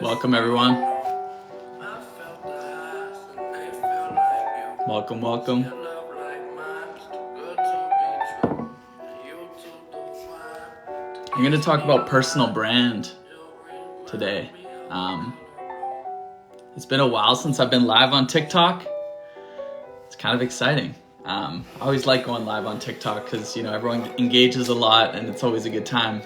Welcome, everyone. Welcome. I'm going to talk about personal brand today. It's been a while since I've been live on TikTok. It's kind of exciting. I always like going live on TikTok because, everyone engages a lot and it's always a good time.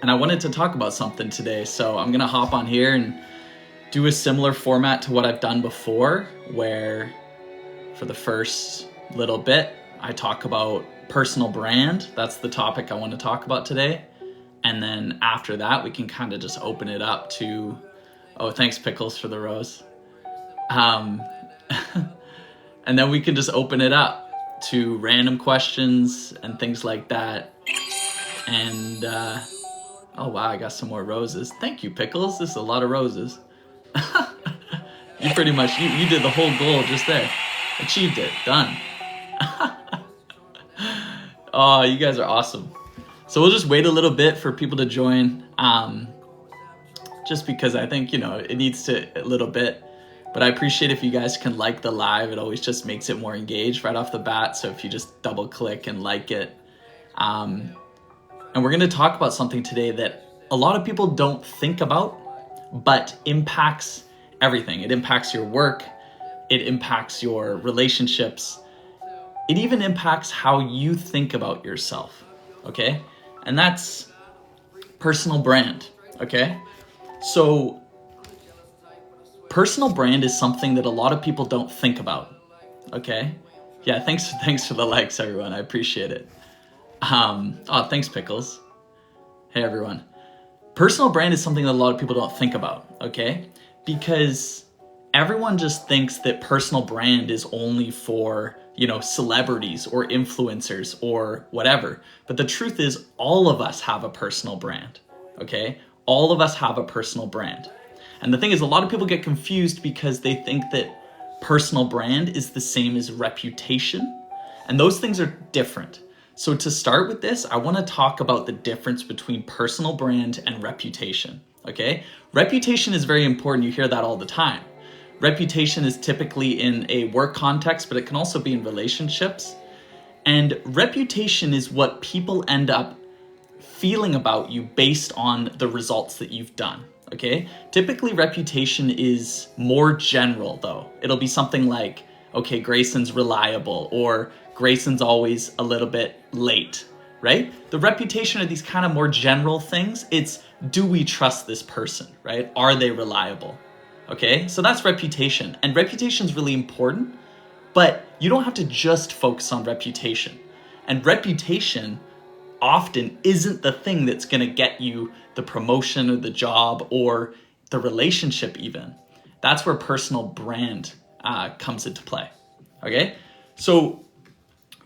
And I wanted to talk about something today, so I'm going to hop on here and do a similar format to what I've done before, where for the first little bit, I talk about personal brand. That's the topic I want to talk about today. And then after that, we can kind of just open it up to, oh, thanks Pickles for the rose. And then we can just open it up to random questions and things like that. And, oh wow, I got some more roses. Thank you, Pickles. This is a lot of roses. You pretty much, you did the whole goal just there. Achieved it. Done. Oh, you guys are awesome. So we'll just wait a little bit for people to join. Just because I think, it needs to a little bit. But I appreciate if you guys can like the live. It always just makes it more engaged right off the bat. So if you just double click and like it. And we're going to talk about something today that a lot of people don't think about, but impacts everything. It impacts your work. It impacts your relationships. It even impacts how you think about yourself, okay? And that's personal brand, okay? So personal brand is something that a lot of people don't think about, okay? Yeah, thanks for the likes, everyone. I appreciate it. Oh, thanks, Pickles. Hey, everyone. Personal brand is something that a lot of people don't think about, okay? Because everyone just thinks that personal brand is only for, celebrities or influencers or whatever. But the truth is, all of us have a personal brand, okay? All of us have a personal brand. And the thing is, a lot of people get confused because they think that personal brand is the same as reputation. And those things are different. So to start with this, I want to talk about the difference between personal brand and reputation, okay? Reputation is very important. You hear that all the time. Reputation is typically in a work context, but it can also be in relationships. And reputation is what people end up feeling about you based on the results that you've done, okay? Typically, reputation is more general, though. It'll be something like, okay, Grayson's reliable, or Grayson's always a little bit late, right? The reputation are these kind of more general things. It's, do we trust this person, right? Are they reliable? Okay, so that's reputation. And reputation is really important, but you don't have to just focus on reputation. And reputation often isn't the thing that's going to get you the promotion or the job or the relationship even. That's where personal brand comes into play, okay? So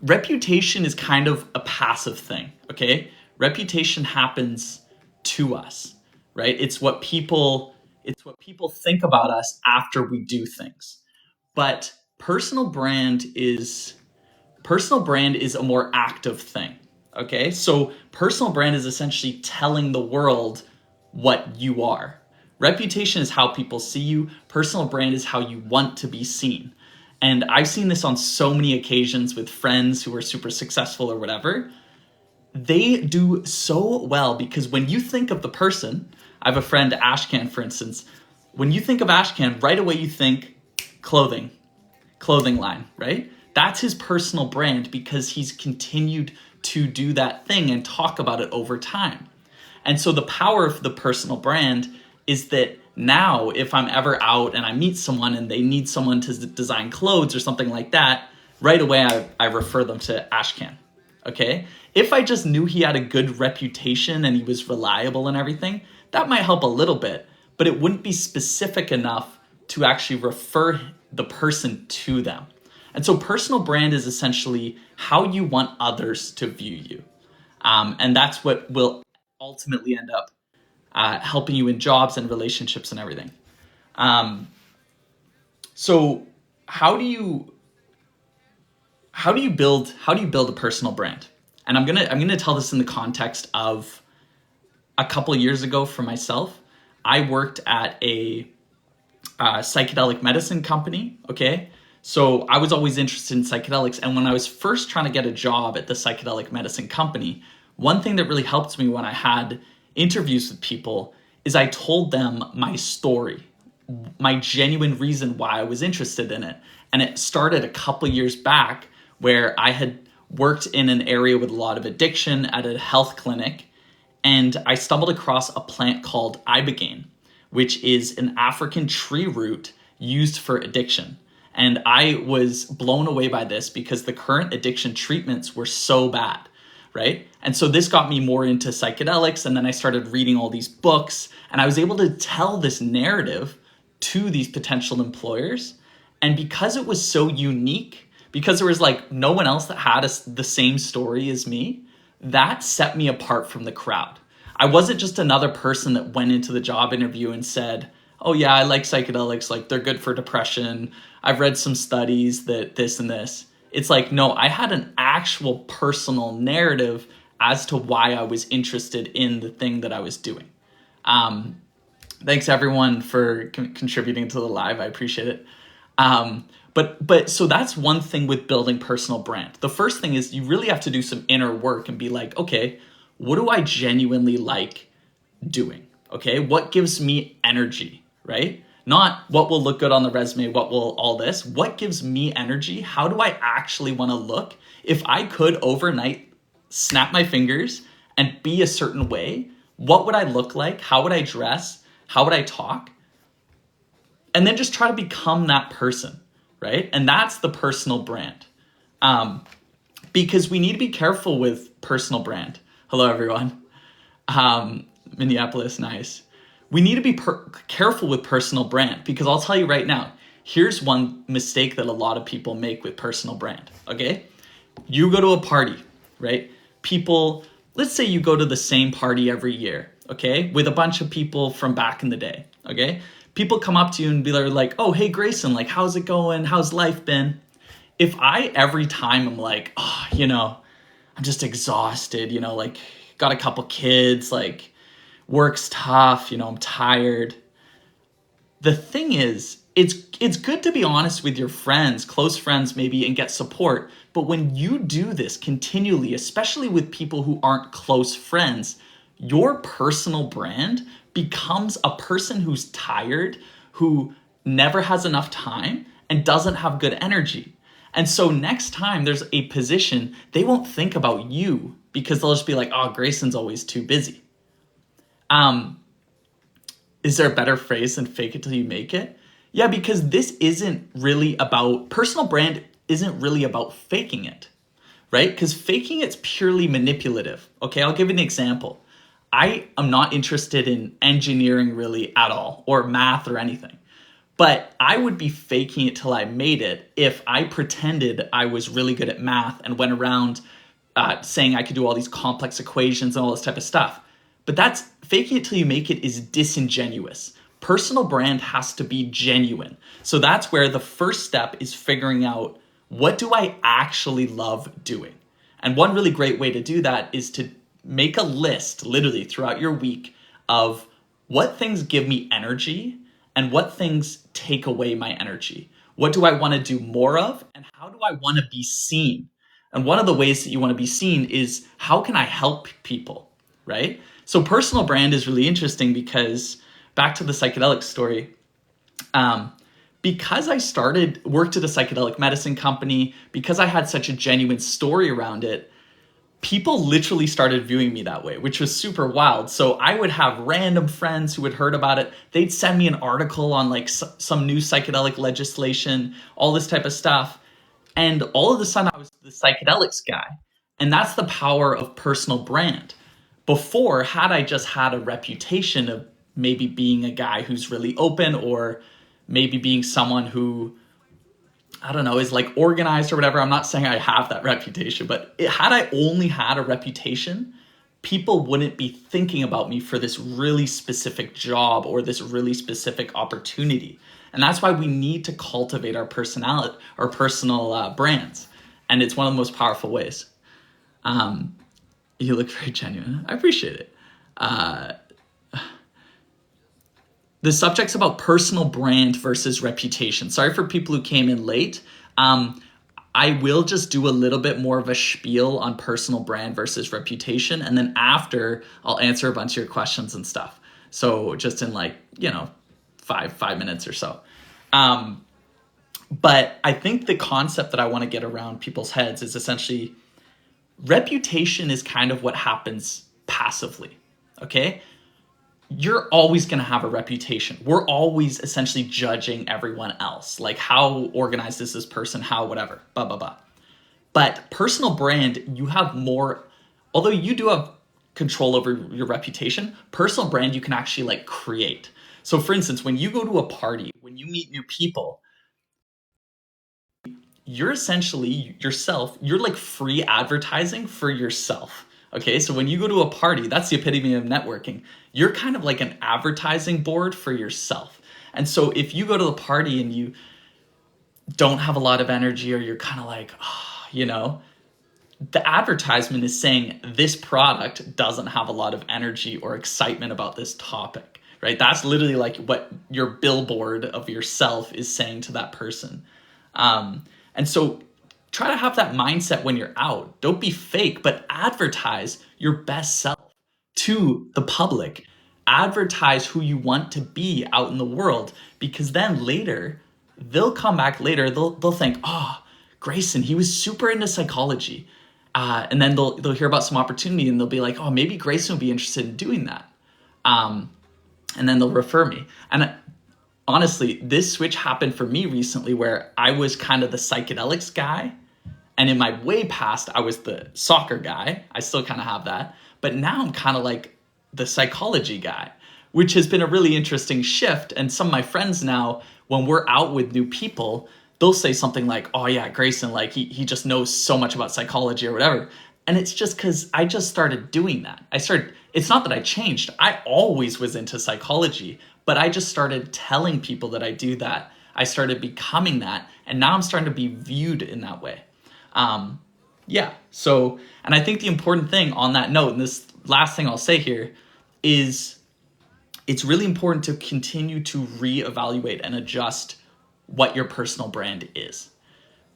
reputation is kind of a passive thing, okay? Reputation happens to us, right? It's what people think about us after we do things. But personal brand is a more active thing, okay? So personal brand is essentially telling the world what you are. Reputation is how people see you. Personal brand is how you want to be seen. And I've seen this on so many occasions with friends who are super successful or whatever. They do so well because when you think of the person, I have a friend, Ashcan, for instance. When you think of Ashcan, right away you think clothing line, right? That's his personal brand because he's continued to do that thing and talk about it over time. And so the power of the personal brand is that now if I'm ever out and I meet someone and they need someone to design clothes or something like that, right away I refer them to Ashcan, okay? If I just knew he had a good reputation and he was reliable and everything, that might help a little bit, but it wouldn't be specific enough to actually refer the person to them. And so personal brand is essentially how you want others to view you. And that's what will ultimately end up helping you in jobs and relationships and everything. So how do you build a personal brand? And I'm gonna tell this in the context of a couple years ago for myself, I worked at a psychedelic medicine company, okay? So I was always interested in psychedelics. And when I was first trying to get a job at the psychedelic medicine company, one thing that really helped me when I had interviews with people is I told them my story, my genuine reason why I was interested in it. And it started a couple years back where I had worked in an area with a lot of addiction at a health clinic, and I stumbled across a plant called ibogaine, which is an African tree root used for addiction. And I was blown away by this because the current addiction treatments were so bad, right? And so this got me more into psychedelics, and then I started reading all these books, and I was able to tell this narrative to these potential employers. And because it was so unique, because there was like no one else that had the same story as me, that set me apart from the crowd. I wasn't just another person that went into the job interview and said, oh yeah, I like psychedelics, like they're good for depression. I've read some studies that this and this. It's like, no, I had an actual personal narrative as to why I was interested in the thing that I was doing. Thanks everyone for contributing to the live. I appreciate it. But so that's one thing with building personal brand. The first thing is you really have to do some inner work and be like, okay, what do I genuinely like doing? Okay, what gives me energy, right? Not what will look good on the resume, what will all this. What gives me energy? How do I actually want to look? If I could overnight snap my fingers and be a certain way, what would I look like? How would I dress? How would I talk? And then just try to become that person, right? And that's the personal brand. Because we need to be careful with personal brand. Hello, everyone. Minneapolis, nice. We need to be careful with personal brand, because I'll tell you right now, here's one mistake that a lot of people make with personal brand, okay? You go to a party, right? People, let's say you go to the same party every year, okay? With a bunch of people from back in the day, okay? People come up to you and be like, oh, hey, Grayson, like, how's it going? How's life been? If I, every time I'm like, oh, I'm just exhausted, like, got a couple kids, like, work's tough, I'm tired. The thing is, it's good to be honest with your friends, close friends maybe, and get support. But when you do this continually, especially with people who aren't close friends, your personal brand becomes a person who's tired, who never has enough time, and doesn't have good energy. And so next time there's a position, they won't think about you because they'll just be like, oh, Grayson's always too busy. Is there a better phrase than fake it till you make it? Yeah, because this isn't really about, personal brand isn't really about faking it, right? Because faking it's purely manipulative. Okay, I'll give you an example. I am not interested in engineering really at all, or math or anything. But I would be faking it till I made it if I pretended I was really good at math and went around saying I could do all these complex equations and all this type of stuff. But that's faking it till you make it is disingenuous. Personal brand has to be genuine. So that's where the first step is figuring out, what do I actually love doing? And one really great way to do that is to make a list literally throughout your week of what things give me energy and what things take away my energy. What do I want to do more of? And how do I want to be seen? And one of the ways that you want to be seen is, how can I help people, right? So personal brand is really interesting because, back to the psychedelic story, because I worked at a psychedelic medicine company, because I had such a genuine story around it, people literally started viewing me that way, which was super wild. So I would have random friends who had heard about it. They'd send me an article on like some new psychedelic legislation, all this type of stuff. And all of a sudden I was the psychedelics guy. And that's the power of personal brand. Before, had I just had a reputation of maybe being a guy who's really open, or maybe being someone who, I don't know, is like organized or whatever. I'm not saying I have that reputation, but had I only had a reputation, people wouldn't be thinking about me for this really specific job or this really specific opportunity. And that's why we need to cultivate our personality, our personal brands. And it's one of the most powerful ways. You look very genuine. I appreciate it. The subject's about personal brand versus reputation. Sorry for people who came in late. I will just do a little bit more of a spiel on personal brand versus reputation. And then after, I'll answer a bunch of your questions and stuff. So just in like, 5 minutes or so. But I think the concept that I want to get around people's heads is essentially reputation is kind of what happens passively. Okay? You're always going to have a reputation. We're always essentially judging everyone else. Like, how organized is this person? How, whatever, blah, blah, blah. But personal brand, you have more, although you do have control over your reputation, personal brand you can actually like create. So for instance, when you go to a party, when you meet new people, you're essentially yourself, you're like free advertising for yourself. Okay, so when you go to a party, that's the epitome of networking. You're kind of like an advertising board for yourself. And so if you go to the party and you don't have a lot of energy, or you're kind of like, the advertisement is saying this product doesn't have a lot of energy or excitement about this topic, right? That's literally like what your billboard of yourself is saying to that person. And so try to have that mindset when you're out. Don't be fake, but advertise your best self to the public. Advertise who you want to be out in the world, because then later, they'll come back later, they'll think, oh, Grayson, he was super into psychology. And then they'll hear about some opportunity and they'll be like, oh, maybe Grayson would be interested in doing that. And then they'll refer me. And honestly, this switch happened for me recently where I was kind of the psychedelics guy. And in my way past, I was the soccer guy. I still kind of have that. But now I'm kind of like the psychology guy, which has been a really interesting shift. And some of my friends now, when we're out with new people, they'll say something like, oh yeah, Grayson, like he just knows so much about psychology or whatever. And it's just because I just started doing that. It's not that I changed. I always was into psychology, but I just started telling people that I do that. I started becoming that. And now I'm starting to be viewed in that way. So, and I think the important thing on that note, and this last thing I'll say here, is it's really important to continue to reevaluate and adjust what your personal brand is,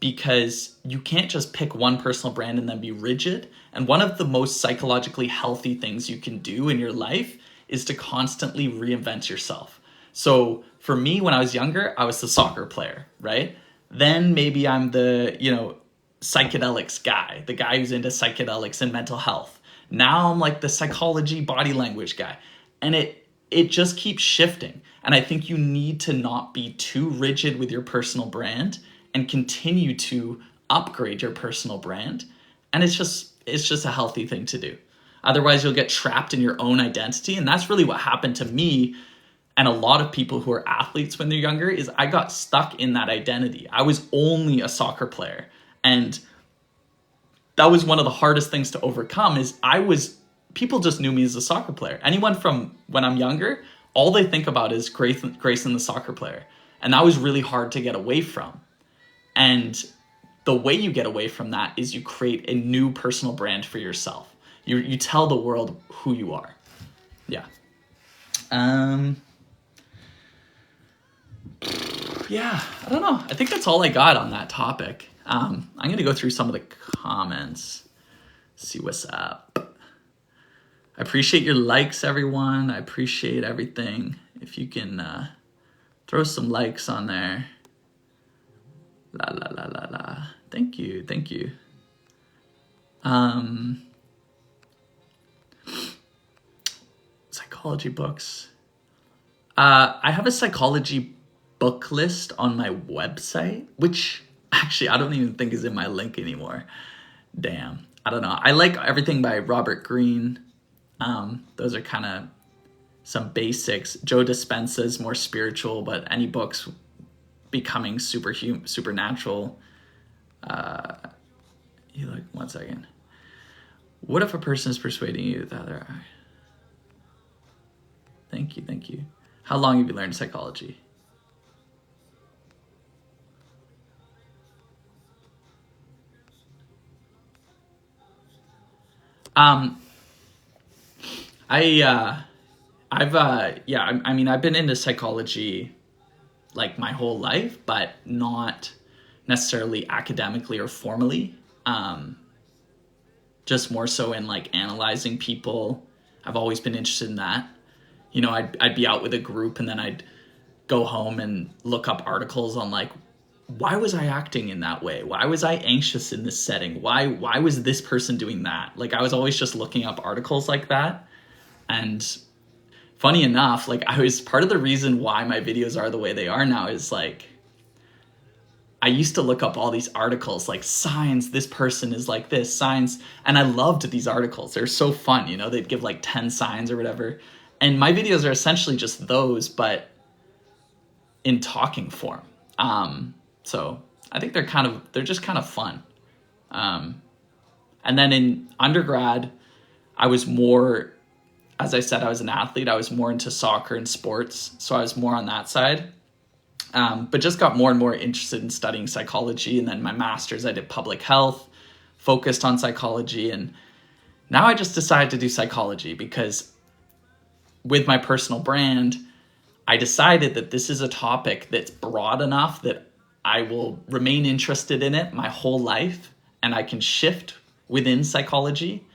because you can't just pick one personal brand and then be rigid. And one of the most psychologically healthy things you can do in your life is to constantly reinvent yourself. So for me, when I was younger, I was the soccer player, right? Then maybe I'm the, psychedelics guy, the guy who's into psychedelics and mental health. Now I'm like the psychology, body language guy. And it just keeps shifting. And I think you need to not be too rigid with your personal brand and continue to upgrade your personal brand. And it's just a healthy thing to do. Otherwise, you'll get trapped in your own identity. And that's really what happened to me and a lot of people who are athletes when they're younger, is I got stuck in that identity. I was only a soccer player. And that was one of the hardest things to overcome. People just knew me as a soccer player. Anyone from when I'm younger, all they think about is Grayson the soccer player. And that was really hard to get away from. And the way you get away from that is you create a new personal brand for yourself. You tell the world who you are. Yeah. Yeah, I don't know. I think that's all I got on that topic. I'm going to go through some of the comments, see what's up. I appreciate your likes, everyone. I appreciate everything. If you can throw some likes on there. La, la, la, la, la. Thank you. Psychology books. I have a psychology book list on my website, which actually I don't even think is in my link anymore. Damn. I don't know. I like everything by Robert Greene. Those are kind of some basics. Joe Dispenza's more spiritual, but any books becoming supernatural. One second. What if a person is persuading you that they're... Thank you. How long have you learned psychology? I mean, I've been into psychology like my whole life, but not necessarily academically or formally. Just more so in like analyzing people. I've always been interested in that. You know, I'd be out with a group and then I'd go home and look up articles on like, why was I acting in that way? Why was I anxious in this setting? Why was this person doing that? Like, I was always just looking up articles like that. And funny enough, like, I was part of the reason why my videos are the way they are now is like, I used to look up all these articles like signs this person is like this, signs, and I loved these articles. They're so fun, you know, they'd give like 10 signs or whatever. And my videos are essentially just those, but in talking form. So I think they're just kind of fun. And then in undergrad, I was more, as I said, I was an athlete. I was more into soccer and sports. So I was more on that side. But just got more and more interested in studying psychology. And then my master's, I did public health, focused on psychology. And now I just decided to do psychology because with my personal brand, I decided that this is a topic that's broad enough that I will remain interested in it my whole life and I can shift within psychology.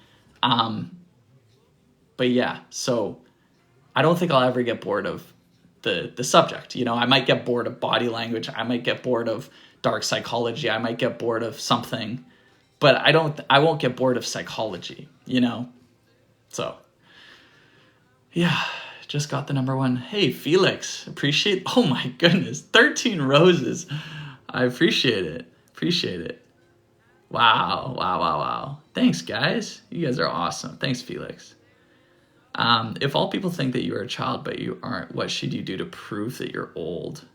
But yeah, so I don't think I'll ever get bored of the subject. You know, I might get bored of body language. I might get bored of dark psychology. I might get bored of something, but I won't get bored of psychology, you know? So yeah, just got the number one. Hey, Felix, oh my goodness, 13 roses. I appreciate it. Appreciate it. Wow. Thanks, guys. You guys are awesome. Thanks, Felix. If all people think that you are a child but you aren't, what should you do to prove that you're old?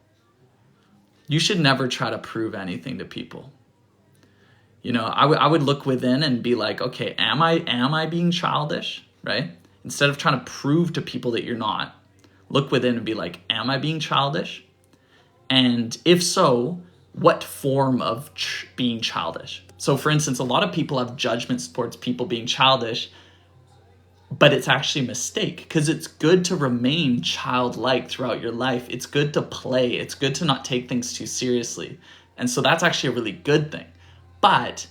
You should never try to prove anything to people. You know, I would look within and be like, okay, am I being childish, right? Instead of trying to prove to people that you're not, look within and be like, am I being childish? And if so, what form of being childish? So for instance, a lot of people have judgments towards people being childish, but it's actually a mistake because it's good to remain childlike throughout your life. It's good to play. It's good to not take things too seriously. And so that's actually a really good thing. But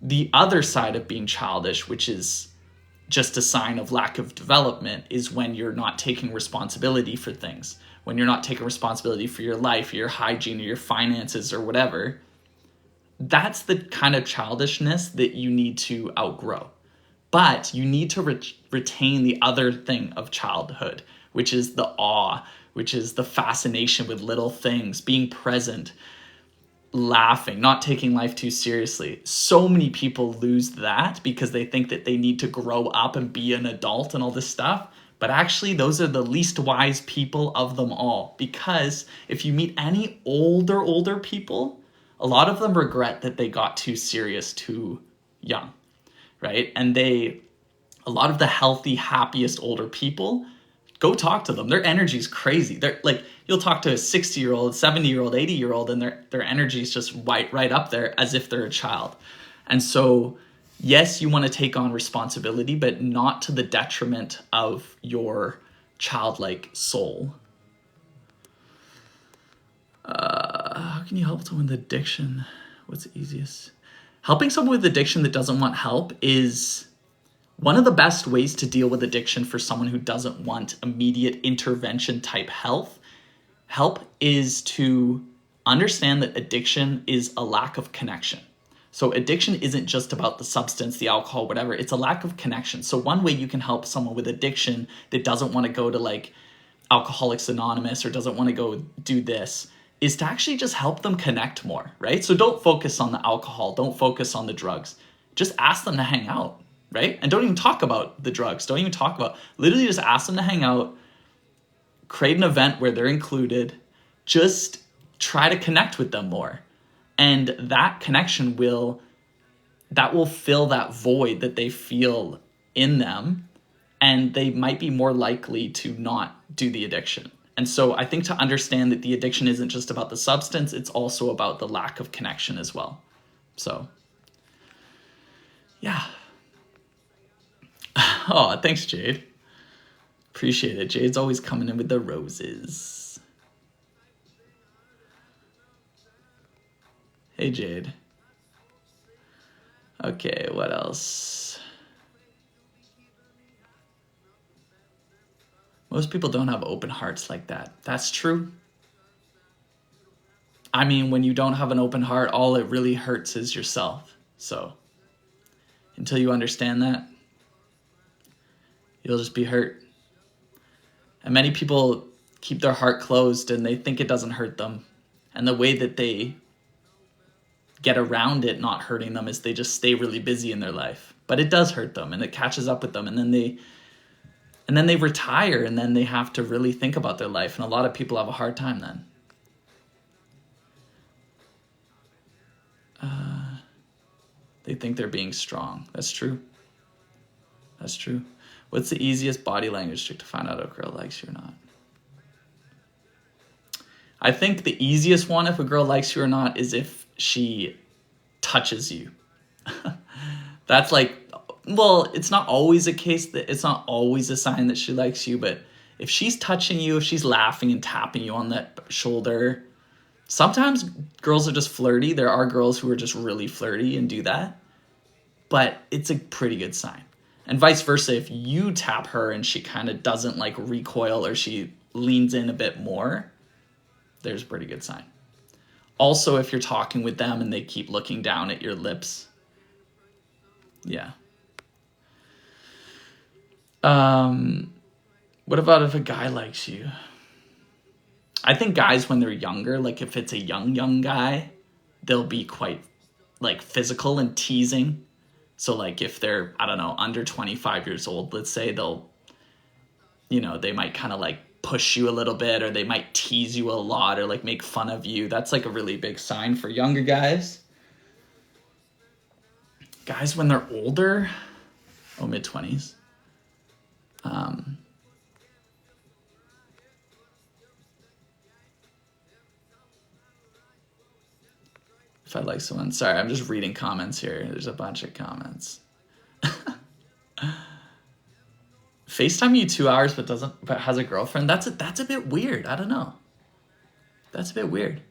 the other side of being childish, which is just a sign of lack of development, is when you're not taking responsibility for things, when you're not taking responsibility for your life, your hygiene, or your finances, or whatever. That's the kind of childishness that you need to outgrow. But you need to retain the other thing of childhood, which is the awe, which is the fascination with little things, being present, laughing, not taking life too seriously. So many people lose that because they think that they need to grow up and be an adult and all this stuff. But actually, those are the least wise people of them all. Because if you meet any older people, a lot of them regret that they got too serious too young, right? And a lot of the healthy, happiest older people, go talk to them. Their energy is crazy. They're like, you'll talk to a 60-year-old, 70-year-old, 80-year-old, and their energy is just right up there as if they're a child. And so, yes, you want to take on responsibility, but not to the detriment of your childlike soul. How can you help someone with addiction? What's the easiest? Helping someone with addiction that doesn't want help is one of the best ways to deal with addiction for someone who doesn't want immediate intervention type help is to understand that addiction is a lack of connection. So addiction isn't just about the substance, the alcohol, whatever. It's a lack of connection. So one way you can help someone with addiction that doesn't want to go to like Alcoholics Anonymous or doesn't want to go do this is to actually just help them connect more, right? So don't focus on the alcohol. Don't focus on the drugs. Just ask them to hang out, right? And don't even talk about the drugs. Don't even talk about, literally just ask them to hang out, create an event where they're included, just try to connect with them more. And that connection will fill that void that they feel in them, and they might be more likely to not do the addiction. And so I think to understand that the addiction isn't just about the substance, it's also about the lack of connection as well. So, yeah. Oh, thanks, Jade. Appreciate it. Jade's always coming in with the roses. Hey, Jade. Okay, what else? Most people don't have open hearts like that. That's true. I mean, when you don't have an open heart, all it really hurts is yourself. So until you understand that, you'll just be hurt. And many people keep their heart closed and they think it doesn't hurt them. And the way that they get around it not hurting them is they just stay really busy in their life. But it does hurt them and it catches up with them, and then they retire, and then they have to really think about their life, and a lot of people have a hard time then. They think they're being strong. That's true. That's true. What's the easiest body language trick to find out if a girl likes you or not? I think the easiest one, if a girl likes you or not, is if she touches you. That's like, well, it's not always a case that it's not always a sign that she likes you, but if she's touching you, if she's laughing and tapping you on that shoulder, sometimes girls are just flirty. There are girls who are just really flirty and do that, but it's a pretty good sign. And vice versa, if you tap her and she kind of doesn't like recoil or she leans in a bit more, there's a pretty good sign. Also, if you're talking with them and they keep looking down at your lips, yeah. What about if a guy likes you? I think guys, when they're younger, like if it's a young guy, they'll be quite like physical and teasing. So like if they're, I don't know, under 25 years old, let's say, they'll, they might kind of like push you a little bit, or they might tease you a lot, or like make fun of you. That's like a really big sign for younger guys. Guys, when they're older, mid-20s, if I like someone, sorry, I'm just reading comments here. There's a bunch of comments. FaceTime you 2 hours but has a girlfriend. That's a bit weird. I don't know. That's a bit weird.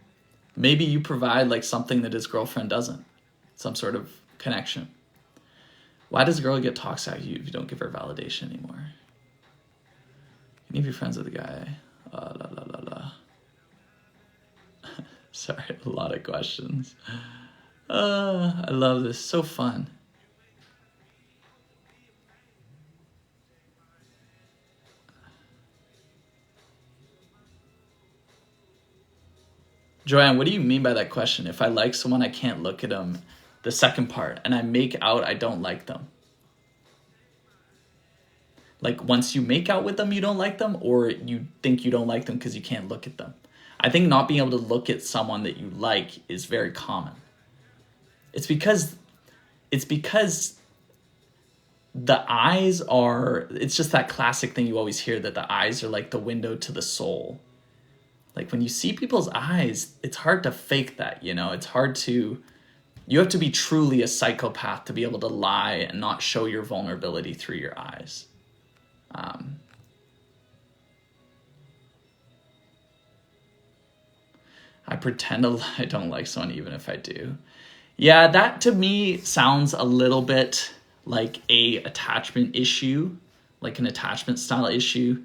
Maybe you provide like something that his girlfriend doesn't. Some sort of connection. Why does a girl get toxic at you if you don't give her validation anymore? Can you be friends with a guy? Sorry, a lot of questions. I love this. So fun. Joanne, what do you mean by that question? If I like someone, I can't look at them. The second part, and I make out, I don't like them. Like once you make out with them, you don't like them, or you think you don't like them because you can't look at them. I think not being able to look at someone that you like is very common. It's because the eyes are, it's just that classic thing you always hear, that the eyes are like the window to the soul. Like when you see people's eyes, it's hard to fake that, it's hard to, you have to be truly a psychopath to be able to lie and not show your vulnerability through your eyes. I pretend I don't like someone even if I do. Yeah, that to me sounds a little bit like a attachment issue, like an attachment style issue.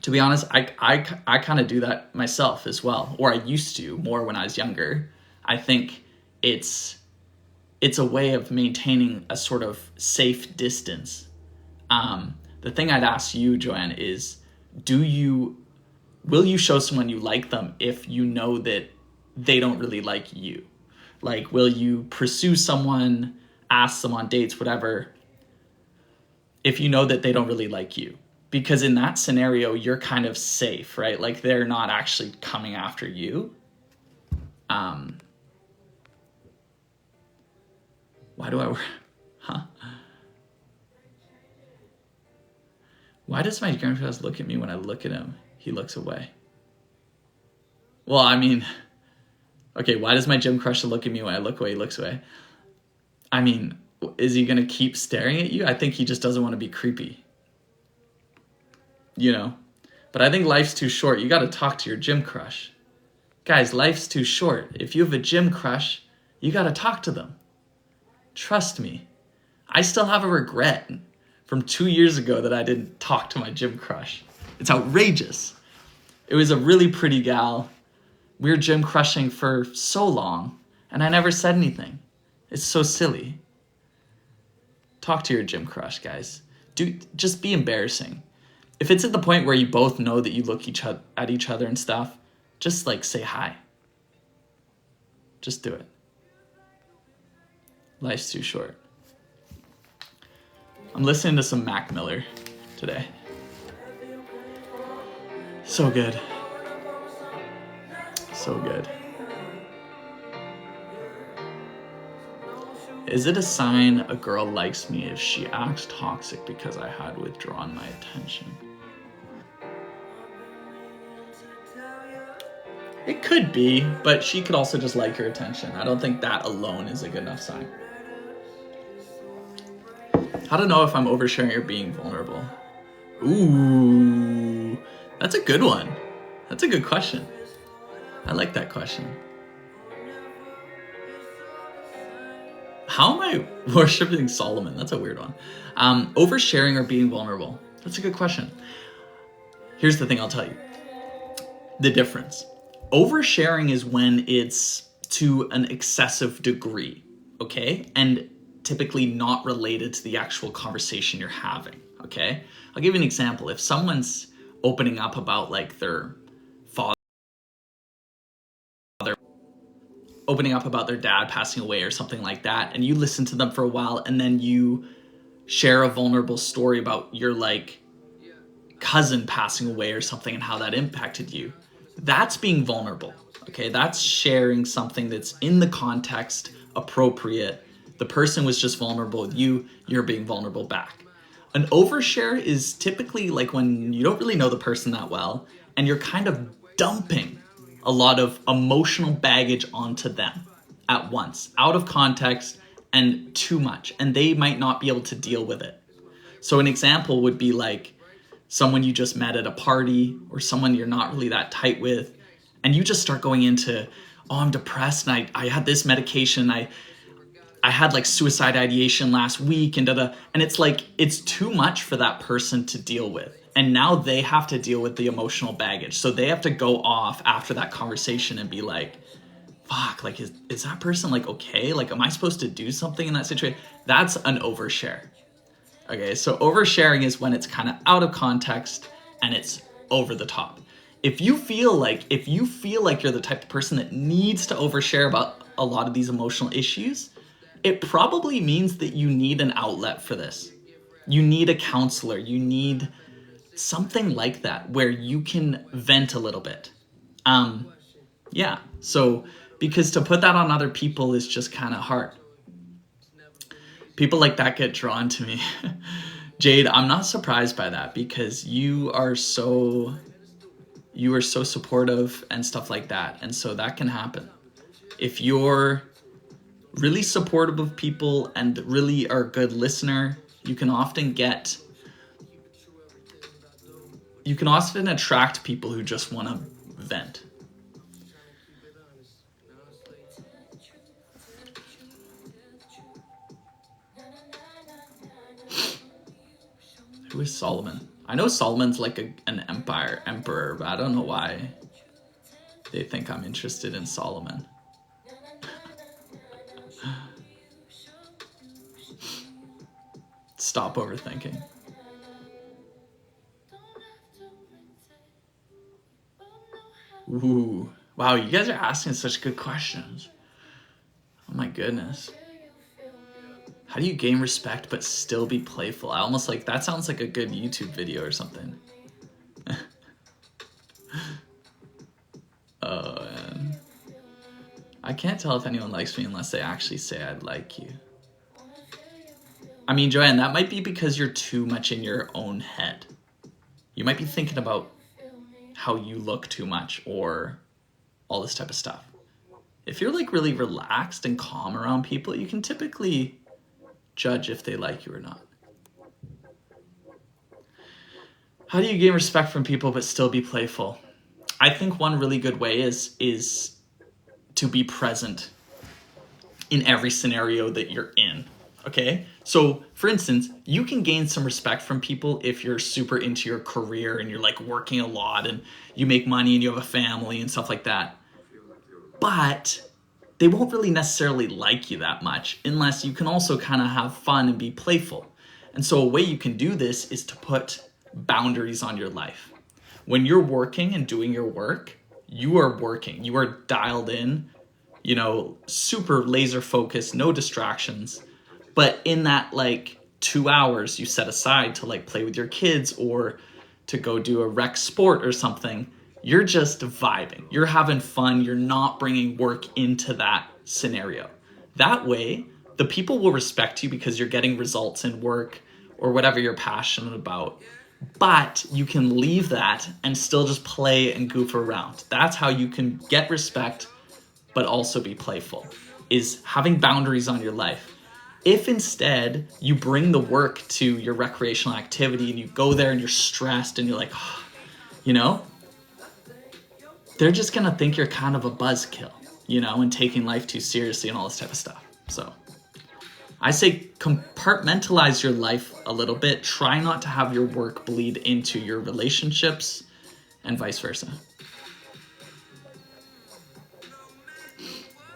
To be honest, I kind of do that myself as well, or I used to more when I was younger. I think it's a way of maintaining a sort of safe distance. The thing I'd ask you, Joanne, is will you show someone you like them if you know that they don't really like you? Like, will you pursue someone, ask them on dates, whatever, if you know that they don't really like you? Because in that scenario, you're kind of safe, right? Like they're not actually coming after you. Why does my grandfather look at me when I look at him? He looks away. Well, I mean, okay, why does my gym crush look at me when I look away? He looks away. I mean, is he going to keep staring at you? I think he just doesn't want to be creepy. you know. But I think life's too short. You got to talk to your gym crush. Guys, life's too short. If you have a gym crush, you got to talk to them. Trust me. I still have a regret from 2 years ago that I didn't talk to my gym crush. It's outrageous. It was a really pretty gal. We were gym crushing for so long, and I never said anything. It's so silly. Talk to your gym crush, guys. Just be embarrassing. If it's at the point where you both know that you look at each other and stuff, just like say hi. Just do it. Life's too short. I'm listening to some Mac Miller today. So good. So good. Is it a sign a girl likes me if she acts toxic because I had withdrawn my attention? It could be, but she could also just like your attention. I don't think that alone is a good enough sign. How to know if I'm oversharing or being vulnerable? Ooh, that's a good one. That's a good question. I like that question. How am I worshiping Solomon? That's a weird one. Oversharing or being vulnerable? That's a good question. Here's the thing I'll tell you. The difference. Oversharing is when it's to an excessive degree, okay? And typically not related to the actual conversation you're having, okay? I'll give you an example. If someone's opening up about like their father, opening up about their dad passing away or something like that, and you listen to them for a while and then you share a vulnerable story about your like cousin passing away or something and how that impacted you, that's being vulnerable, okay? That's sharing something that's in the context appropriate. The person was just vulnerable with you, you're being vulnerable back. An overshare is typically like when you don't really know the person that well and you're kind of dumping a lot of emotional baggage onto them at once, out of context and too much, and they might not be able to deal with it. So an example would be like someone you just met at a party or someone you're not really that tight with, and you just start going into, oh, I'm depressed and I had this medication, I had like suicide ideation last week and and it's like it's too much for that person to deal with, and now they have to deal with the emotional baggage, so they have to go off after that conversation and be like, fuck, like is that person like okay, like am I supposed to do something in that situation? That's an overshare. Okay, so oversharing is when it's kind of out of context and it's over the top. If you feel like you're the type of person that needs to overshare about a lot of these emotional issues, it probably means that you need an outlet for this. You need a counselor. You need something like that where you can vent a little bit. Yeah, so because to put that on other people is just kind of hard. People like that get drawn to me. Jade, I'm not surprised by that because you are so supportive and stuff like that. And so that can happen. If you're really supportive of people and really are a good listener, you can often attract people who just want to vent. Who is Solomon? I know Solomon's like an emperor, but I don't know why they think I'm interested in Solomon. Stop overthinking. Ooh. Wow, you guys are asking such good questions. Oh my goodness. How do you gain respect but still be playful? I almost like that sounds like a good YouTube video or something. Oh man. I can't tell if anyone likes me unless they actually say I'd like you. I mean, Joanne, that might be because you're too much in your own head. You might be thinking about how you look too much or all this type of stuff. If you're like really relaxed and calm around people, you can typically judge if they like you or not. How do you gain respect from people but still be playful? I think one really good way is to be present in every scenario that you're in. Okay? So, for instance, you can gain some respect from people if you're super into your career and you're like working a lot and you make money and you have a family and stuff like that. But they won't really necessarily like you that much unless you can also kind of have fun and be playful. And so a way you can do this is to put boundaries on your life. When you're working and doing your work, you are working. You are dialed in, super laser focused, no distractions. But in that like 2 hours you set aside to like play with your kids or to go do a rec sport or something, you're just vibing. You're having fun. You're not bringing work into that scenario. That way, the people will respect you because you're getting results in work or whatever you're passionate about. But you can leave that and still just play and goof around. That's how you can get respect, but also be playful, is having boundaries on your life. If instead you bring the work to your recreational activity and you go there and you're stressed and you're like, they're just gonna think you're kind of a buzzkill, and taking life too seriously and all this type of stuff. So I say compartmentalize your life a little bit. Try not to have your work bleed into your relationships and vice versa.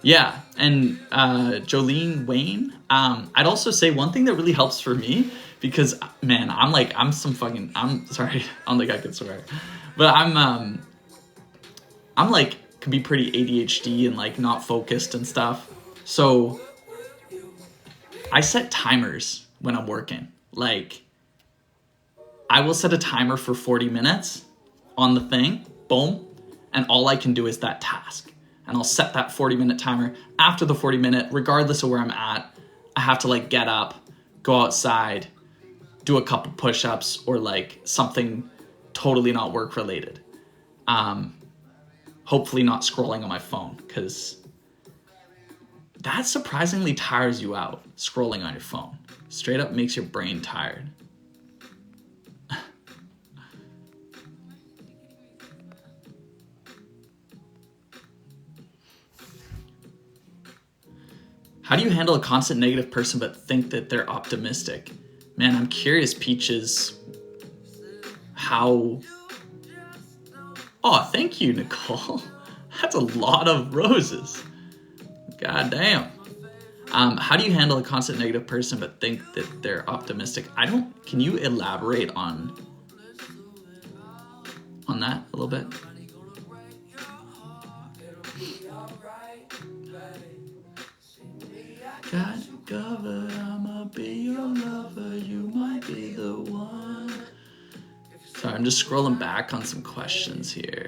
Yeah, and Jolene Wayne, I'd also say one thing that really helps for me, because man, I'm sorry, I don't think I could swear, but I'm like, can be pretty ADHD and like not focused and stuff. So I set timers when I'm working. Like, I will set a timer for 40 minutes on the thing, boom, and all I can do is that task. And I'll set that 40-minute timer. After the 40-minute, regardless of where I'm at, I have to like get up, go outside, do a couple push-ups or like something totally not work related. Hopefully not scrolling on my phone, because that surprisingly tires you out, scrolling on your phone. Straight up makes your brain tired. How do you handle a constant negative person but think that they're optimistic? Man, I'm curious, Peaches, how... Oh, thank you, Nicole. That's a lot of roses. God damn. How do you handle a constant negative person but think that they're optimistic? Can you elaborate on that a little bit? Got you covered, I'ma be your lover, you might be the one. Sorry, I'm just scrolling back on some questions here.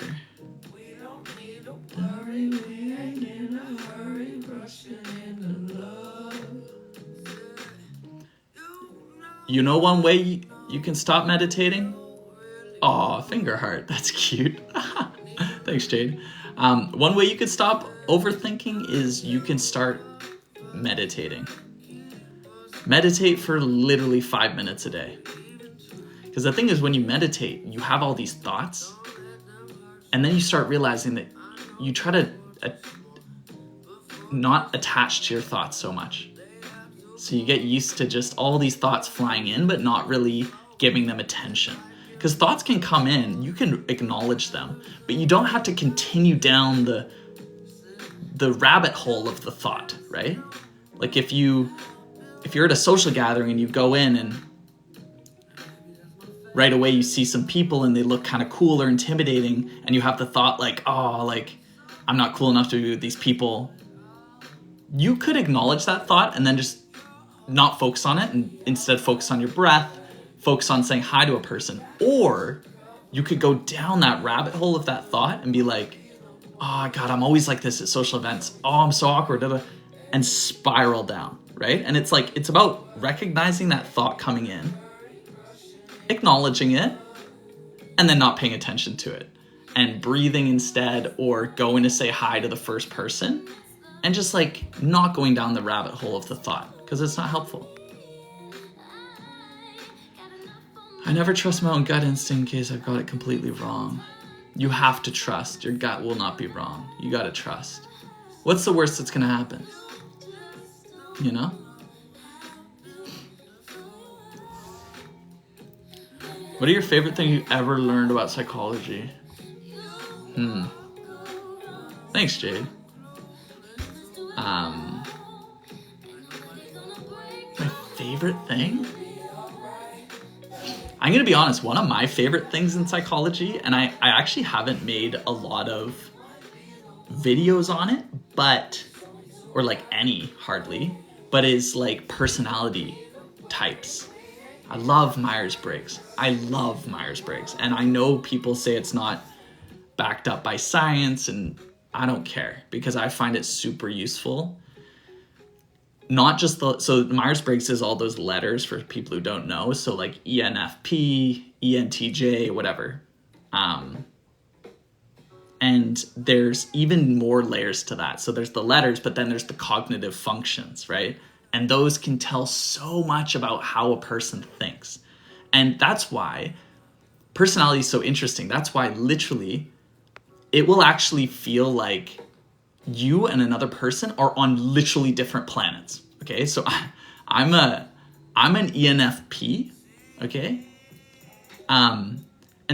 Hurry, we ain't in a hurry, rushing into love. You know one way you can stop meditating? Aw, finger heart, that's cute. Thanks, Jade. One way you can stop overthinking is you can start meditating. Meditate for literally 5 minutes a day. Because the thing is, when you meditate, you have all these thoughts, and then you start realizing that you try to not attach to your thoughts so much. So you get used to just all these thoughts flying in, but not really giving them attention. Because thoughts can come in, you can acknowledge them, but you don't have to continue down the rabbit hole of the thought, right? Like if you're at a social gathering and you go in and right away you see some people and they look kind of cool or intimidating, and you have the thought like, oh, like I'm not cool enough to be with these people. You could acknowledge that thought and then just not focus on it, and instead focus on your breath, focus on saying hi to a person. Or you could go down that rabbit hole of that thought and be like, oh God, I'm always like this at social events. Oh, I'm so awkward, and spiral down, right? And it's about recognizing that thought coming in, acknowledging it, and then not paying attention to it, and breathing instead, or going to say hi to the first person, and just like not going down the rabbit hole of the thought, because it's not helpful. I never trust my own gut instinct in case I've got it completely wrong. You have to trust. Your gut will not be wrong. You gotta trust. What's the worst that's gonna happen? You know? What are your favorite things you ever learned about psychology? Thanks, Jade. My favorite thing? I'm gonna be honest, one of my favorite things in psychology, and I actually haven't made a lot of videos on it, or like any, hardly, but is like personality types. I love Myers-Briggs. And I know people say it's not backed up by science, and I don't care because I find it super useful. Not just so Myers-Briggs is all those letters for people who don't know. So like ENFP, ENTJ, whatever. And there's even more layers to that. So there's the letters, but then there's the cognitive functions, right? And those can tell so much about how a person thinks. And that's why personality is so interesting. That's why literally it will actually feel like you and another person are on literally different planets. Okay, so I'm an ENFP. Okay, and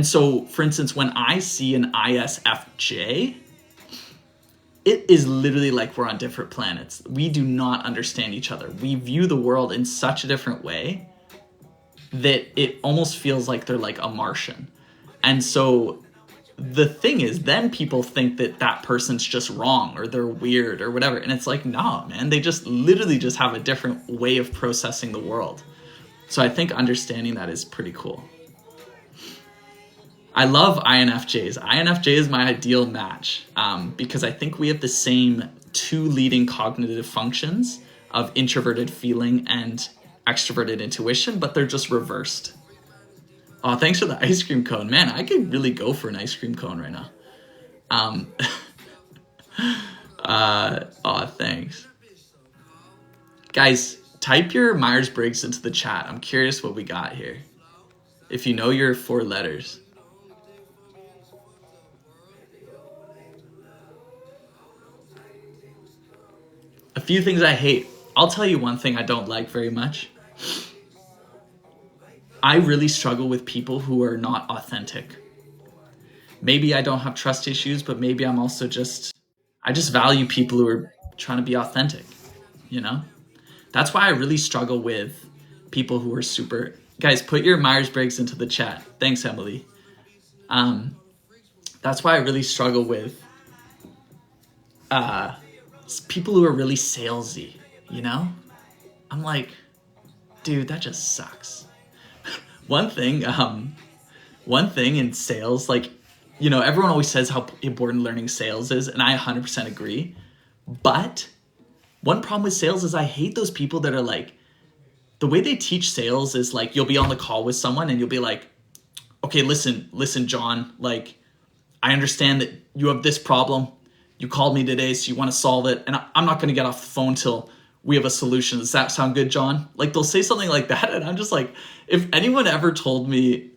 so for instance, when I see an ISFJ, it is literally like we're on different planets. We do not understand each other. We view the world in such a different way that it almost feels like they're like a Martian. And so the thing is, then people think that that person's just wrong or they're weird or whatever. And it's like, no, man, they just literally just have a different way of processing the world. So I think understanding that is pretty cool. I love INFJs. INFJ is my ideal match because I think we have the same two leading cognitive functions of introverted feeling and extroverted intuition, but they're just reversed. Oh, thanks for the ice cream cone. Man, I could really go for an ice cream cone right now. Thanks. Guys, type your Myers-Briggs into the chat. I'm curious what we got here. If you know your 4 letters. A few things I hate. I'll tell you one thing I don't like very much. I really struggle with people who are not authentic. Maybe I don't have trust issues, but maybe I'm also I just value people who are trying to be authentic, you know? That's why I really struggle with people who are super... Guys, put your Myers-Briggs into the chat. Thanks, Emily. That's why I really struggle with people who are really salesy, you know? I'm like, dude, that just sucks. One thing in sales, like, you know, everyone always says how important learning sales is, and I 100% agree. But one problem with sales is I hate those people that are like, the way they teach sales is like, you'll be on the call with someone and you'll be like, okay, listen, John, like, I understand that you have this problem. You called me today, so you want to solve it. And I'm not going to get off the phone till we have a solution. Does that sound good, John? Like, they'll say something like that. And I'm just like, if anyone ever told me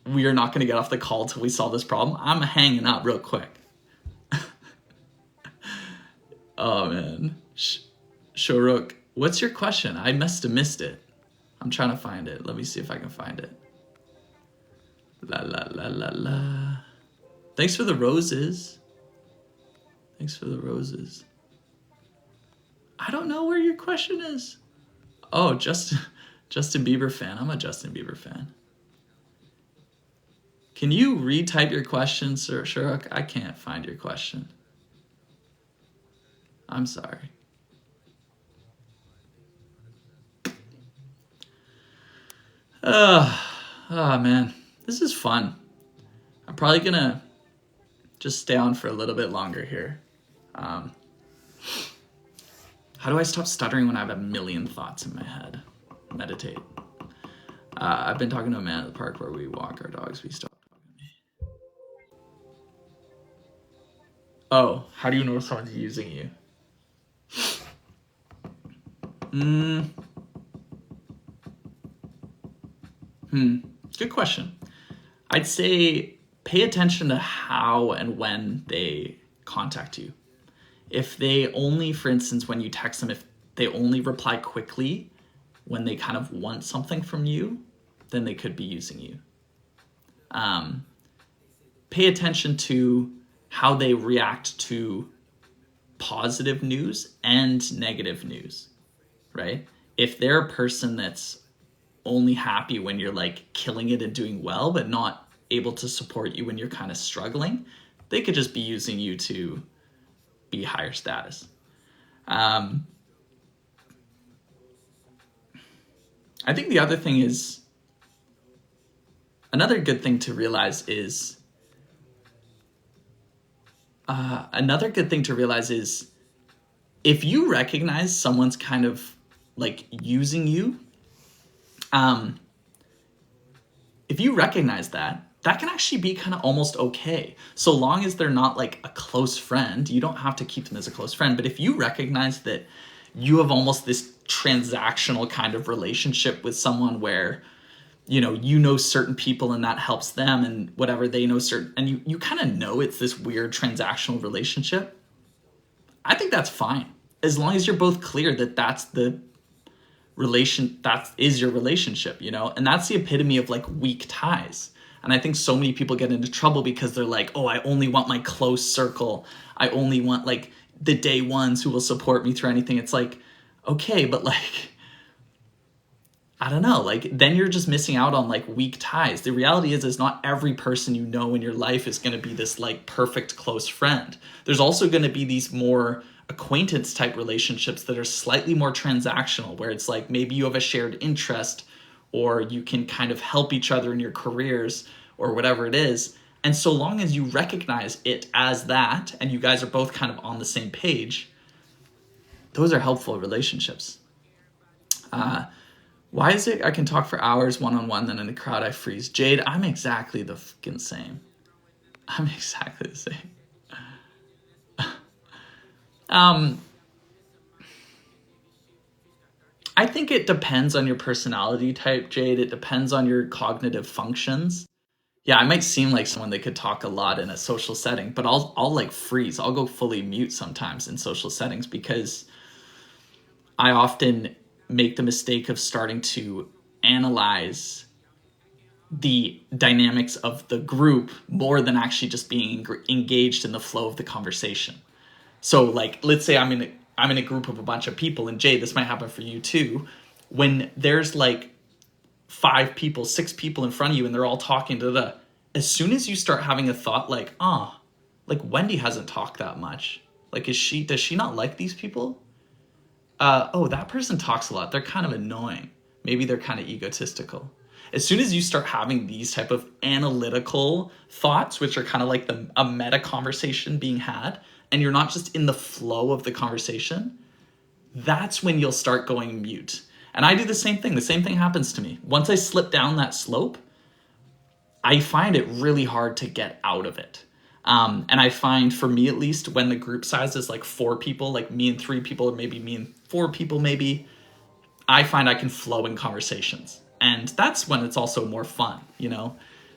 we are not going to get off the call till we solve this problem, I'm hanging up real quick. Oh, man. Shoruk, what's your question? I must have missed it. I'm trying to find it. Let me see if I can find it. La, la, la, la, la. Thanks for the roses. Thanks for the roses. I don't know where your question is. Oh, Justin Bieber fan. I'm a Justin Bieber fan. Can you retype your question, Sir Shuruk? I can't find your question. I'm sorry. Oh, man. This is fun. I'm probably going to just stay on for a little bit longer here. How do I stop stuttering when I have a million thoughts in my head? Meditate. I've been talking to a man at the park where we walk our dogs. We stopped talking to me. Oh, how do you know someone's using you? Good question. I'd say pay attention to how and when they contact you. If they only, for instance, when you text them, if they only reply quickly when they kind of want something from you, then they could be using you. Pay attention to how they react to positive news and negative news, right? If they're a person that's only happy when you're like killing it and doing well, but not able to support you when you're kind of struggling, they could just be using you to be higher status. I think the other thing is, another good thing to realize is, if you recognize someone's kind of like using you, if you recognize that can actually be kind of almost okay. So long as they're not like a close friend, you don't have to keep them as a close friend. But if you recognize that you have almost this transactional kind of relationship with someone where, you know certain people and that helps them, and whatever, they know certain, and you kind of know it's this weird transactional relationship, I think that's fine. As long as you're both clear that that's the that is your relationship, and that's the epitome of like weak ties. And I think so many people get into trouble because they're like, oh, I only want my close circle. I only want like the day ones who will support me through anything. It's like, okay, but like, I don't know, like then you're just missing out on like weak ties. The reality is not every person you know in your life is going to be this like perfect close friend. There's also going to be these more acquaintance type relationships that are slightly more transactional, where it's like maybe you have a shared interest, or you can kind of help each other in your careers, or whatever it is. And so long as you recognize it as that, and you guys are both kind of on the same page, those are helpful relationships. Why is it I can talk for hours one-on-one, then in the crowd I freeze? Jade, I'm exactly the fucking same. I'm exactly the same. I think it depends on your personality type, Jade. It depends on your cognitive functions. Yeah, I might seem like someone that could talk a lot in a social setting, but I'll like freeze. I'll go fully mute sometimes in social settings, because I often make the mistake of starting to analyze the dynamics of the group more than actually just being engaged in the flow of the conversation. So like, let's say I'm in a group of a bunch of people, and Jay, this might happen for you too. When there's like 5 people, 6 people in front of you, and they're all talking as soon as you start having a thought like, like Wendy hasn't talked that much. Like, does she not like these people? Oh, that person talks a lot. They're kind of annoying. Maybe they're kind of egotistical. As soon as you start having these type of analytical thoughts, which are kind of like a meta conversation being had, and you're not just in the flow of the conversation, that's when you'll start going mute. And I do the same thing. The same thing happens to me. Once I slip down that slope, I find it really hard to get out of it. And I find, for me at least, when the group size is like 4 people, like me and 3 people, or maybe me and 4 people maybe, I find I can flow in conversations. And that's when it's also more fun,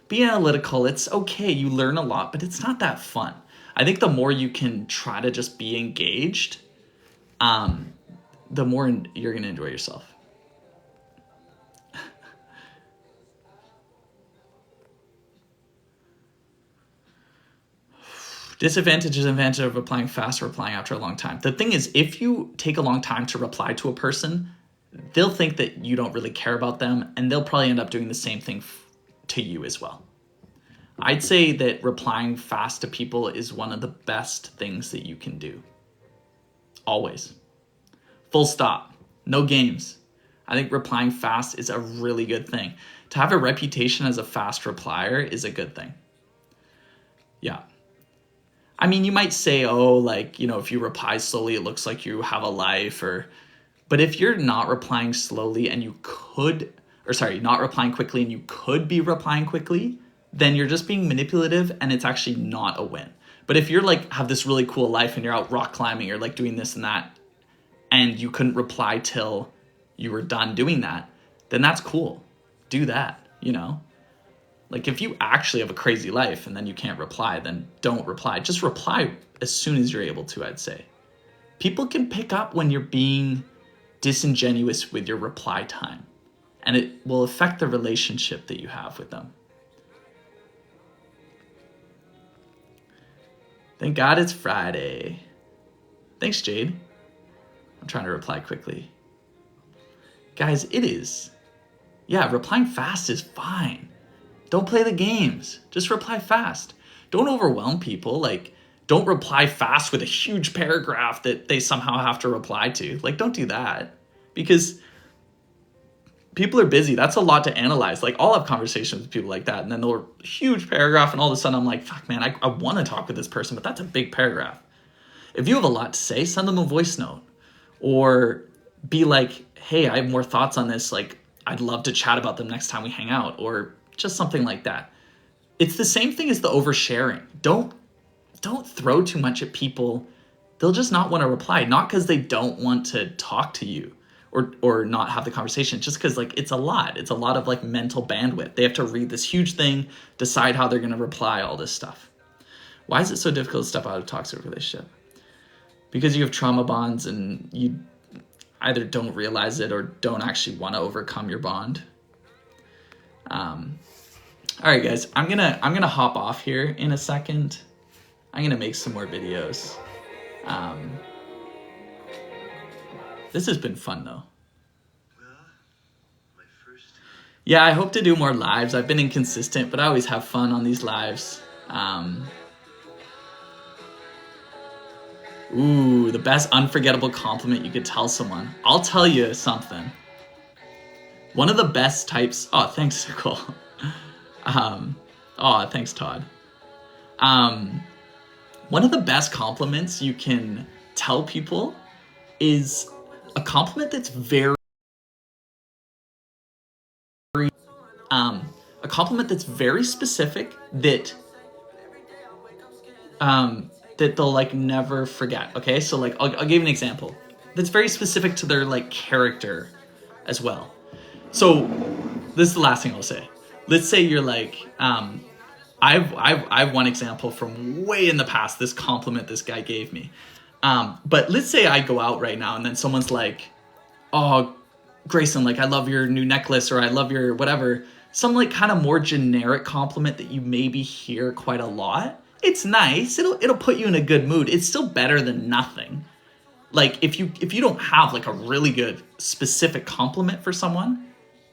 Be analytical, it's okay, you learn a lot, but it's not that fun. I think the more you can try to just be engaged, the more you're going to enjoy yourself. Disadvantage and advantage of replying fast or replying after a long time. The thing is, if you take a long time to reply to a person, they'll think that you don't really care about them, and they'll probably end up doing the same thing to you as well. I'd say that replying fast to people is one of the best things that you can do. Always. Full stop. No games. I think replying fast is a really good thing. To have a reputation as a fast replier is a good thing. Yeah. I mean, you might say, if you reply slowly, it looks like you have a life, but if you're not replying slowly and not replying quickly and you could be replying quickly, then you're just being manipulative, and it's actually not a win. But if you're like, have this really cool life and you're out rock climbing, or like doing this and that, and you couldn't reply till you were done doing that, then that's cool. Do that, Like if you actually have a crazy life and then you can't reply, then don't reply. Just reply as soon as you're able to, I'd say. People can pick up when you're being disingenuous with your reply time, and it will affect the relationship that you have with them. Thank God it's Friday. Thanks, Jade. I'm trying to reply quickly. Guys, it is. Yeah, replying fast is fine. Don't play the games. Just reply fast. Don't overwhelm people. Like, don't reply fast with a huge paragraph that they somehow have to reply to. Like, don't do that. Because people are busy. That's a lot to analyze. Like, I'll have conversations with people like that, and then they'll huge paragraph, and all of a sudden I'm like, fuck, man, I want to talk with this person, but that's a big paragraph. If you have a lot to say, send them a voice note. Or be like, hey, I have more thoughts on this. Like, I'd love to chat about them next time we hang out. Or just something like that. It's the same thing as the oversharing. Don't throw too much at people. They'll just not want to reply, not because they don't want to talk to you or not have the conversation, just because like it's a lot of like mental bandwidth. They have to read this huge thing, decide how they're going to reply, all this stuff. Why is it so difficult to step out of a toxic relationship? Because you have trauma bonds and you either don't realize it or don't actually want to overcome your bond. All right, guys, I'm gonna hop off here in a second. I'm gonna make some more videos. This has been fun though. Yeah, I hope to do more lives. I've been inconsistent, but I always have fun on these lives. Ooh, the best unforgettable compliment you could tell someone. I'll tell you something. One of the best types. Oh, thanks, Nicole. Oh, thanks, Todd. One of the best compliments you can tell people is a compliment that's very specific that that they'll like never forget. Okay, so like I'll give you an example that's very specific to their like character as well. So this is the last thing I'll say. Let's say you're like, I've one example from way in the past, this compliment this guy gave me. But let's say I go out right now and then someone's like, oh, Grayson, like I love your new necklace, or I love your whatever. Some like kind of more generic compliment that you maybe hear quite a lot. It's nice. It'll put you in a good mood. It's still better than nothing. Like if you don't have like a really good specific compliment for someone,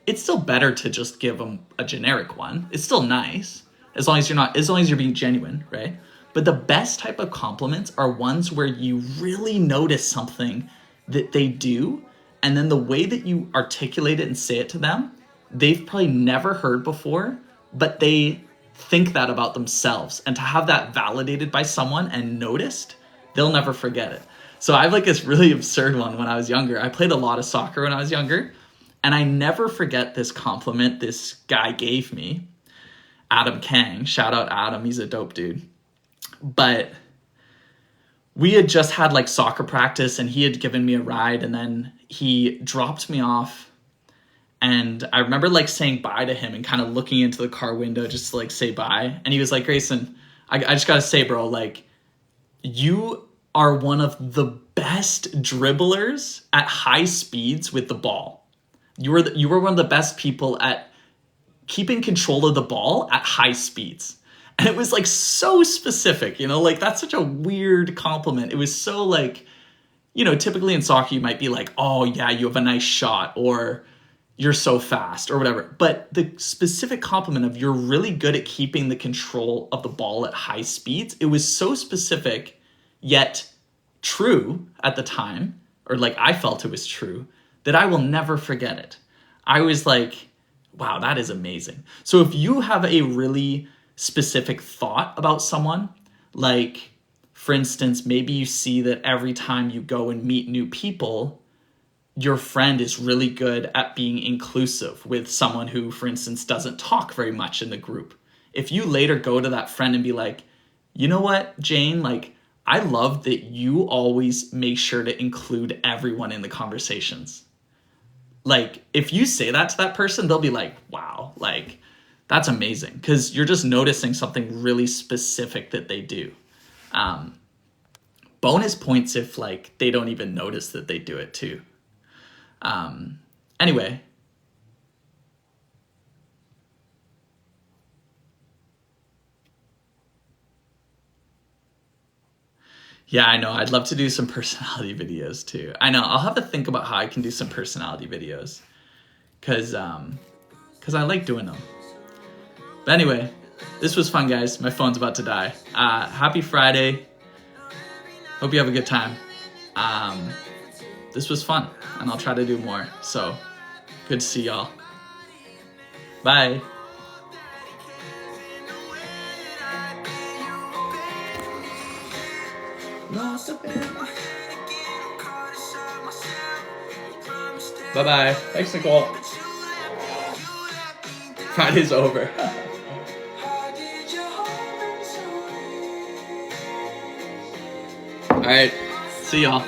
it's still better to just give them a generic one. It's still nice as long as you're being genuine, right? But the best type of compliments are ones where you really notice something that they do, and then the way that you articulate it and say it to them, they've probably never heard before, but they think that about themselves. And to have that validated by someone and noticed, they'll never forget it. So I have like this really absurd one when I was younger. I played a lot of soccer when I was younger, and I never forget this compliment this guy gave me, Adam Kang. Shout out Adam, he's a dope dude. But we had just had like soccer practice and he had given me a ride, and then he dropped me off. And I remember like saying bye to him and kind of looking into the car window just to like say bye. And he was like, Grayson, I just gotta say, bro, like you are one of the best dribblers at high speeds with the ball. You were one of the best people at keeping control of the ball at high speeds. And it was like so specific, you know, like that's such a weird compliment. It was so like, you know, typically in soccer you might be like, oh yeah, you have a nice shot, or you're so fast, or whatever. But the specific compliment of you're really good at keeping the control of the ball at high speeds, it was so specific yet true at the time, or like I felt it was true, that I will never forget it. I was like, wow, that is amazing. So if you have a really specific thought about someone, like for instance, maybe you see that every time you go and meet new people, your friend is really good at being inclusive with someone who, for instance, doesn't talk very much in the group. If you later go to that friend and be like, you know what, Jane, like I love that you always make sure to include everyone in the conversations. Like if you say that to that person, they'll be like, wow, like that's amazing, because you're just noticing something really specific that they do. Bonus points if like they don't even notice that they do it too. Anyway. Yeah, I know. I'd love to do some personality videos too. I know. I'll have to think about how I can do some personality videos, because I like doing them. But anyway, this was fun, guys. My phone's about to die. Happy Friday. Hope you have a good time. This was fun, and I'll try to do more. So, good to see y'all. Bye. Bye-bye. Thanks, Nicole. Friday's over. All right. See y'all.